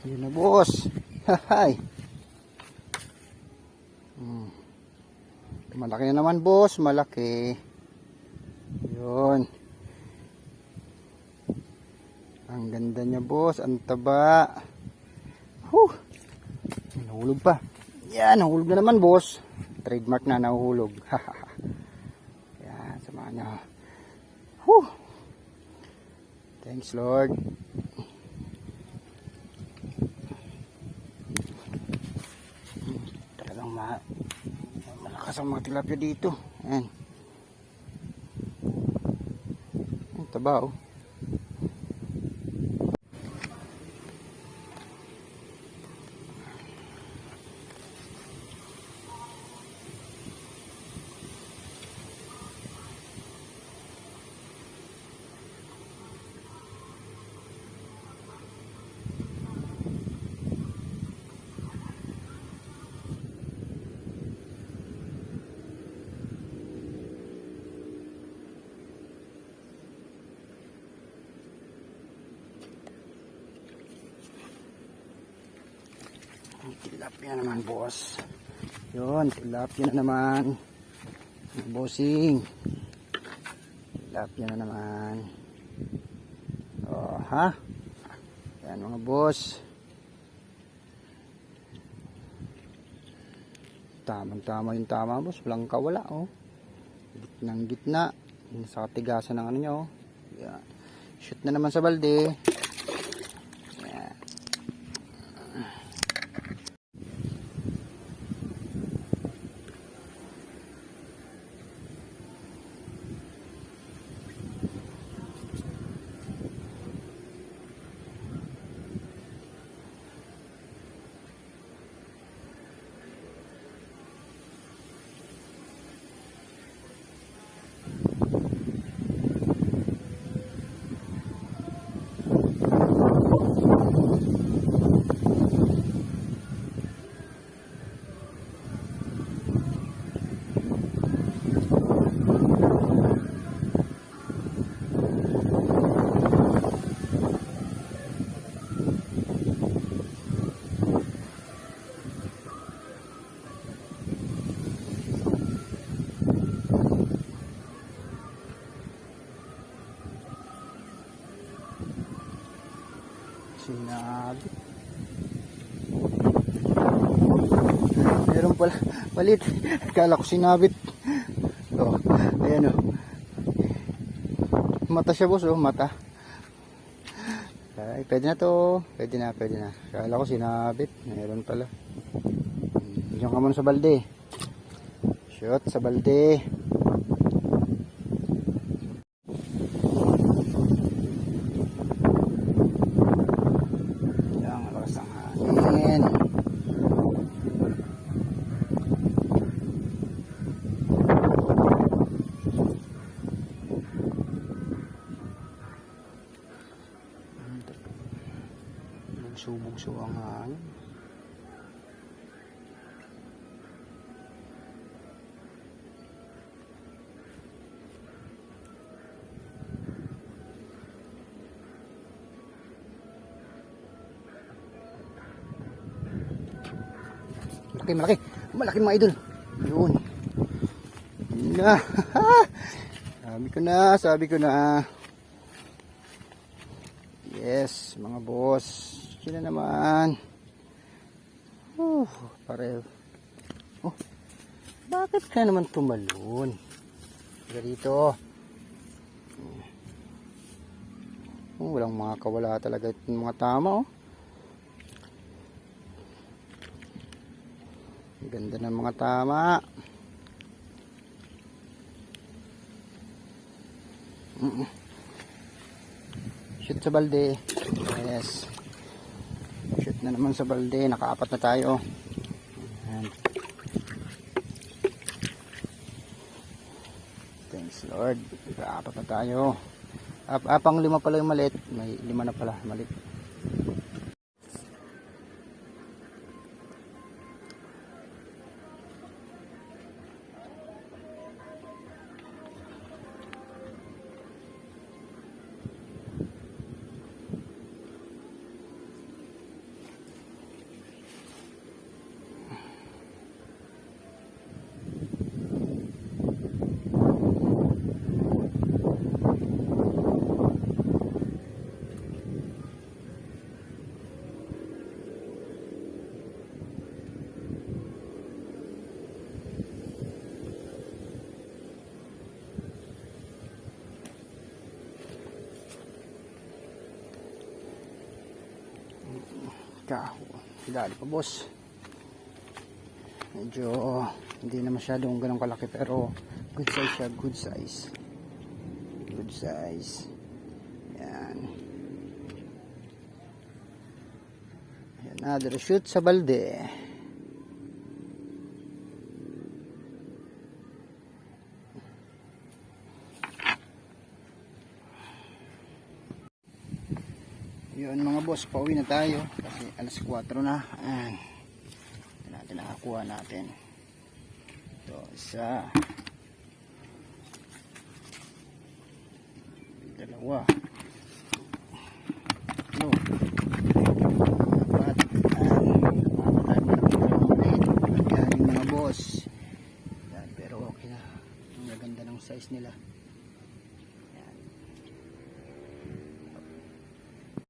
Yun na boss. Hahay. Malaki na naman boss. Malaki. Yun. Ang ganda niya boss. Ang taba. Nahulog pa. Yan. Nahulog na naman boss. Trademark na nahuhulog. Yan. Samahan niya. Thanks Lord. Talagang malakas ang mga tilapia dito. Ayan. Ang taba oh. Tilapia naman boss. Yun, tilapia na naman. Bossing. Tilapia na naman. Oh, ha? Yan mga boss. Tamang-tama yung tama boss. Walang kawala oh. Gitnang gitna. Sa katigasan ng ano nyo. Yan. Shoot na naman sa balde. Sinabi. Meron pala palit. Kala ko sinabit. Oh, ayan oh. Mata siya boss oh, mata. Ay, pwede na to. Pwede na. Kala ko sinabit. Meron pala. Diyan ka muna sa balde. Shoot sa balde. Bugso ang hangin. Malaki mga idol. Yun. Na. Sabi ko na. Yes, mga boss. Sila naman. Pareho. Oh, bakit ka naman tumalon? Sige dito. Walang mga kawala talaga itong mga tama oh. Ganda ng mga tama. Shoot sa balde. Yes. Shoot na naman sa balde. Nakaapat na tayo. Ayan. Thanks Lord. Nakaapat na tayo. Pang 5 pala yung maliit. May 5 na pala maliit. kaho. Dali pa boss. Medyo hindi na masyadong ganun kalaki pero good size siya, good size. Good size. Yan. Another shoot sa balde. Yun mga boss, pauwi na tayo kasi alas 4 na. Ayan. Ito natin nakakuha natin. Ito, isa. Dalawa. Tatlo.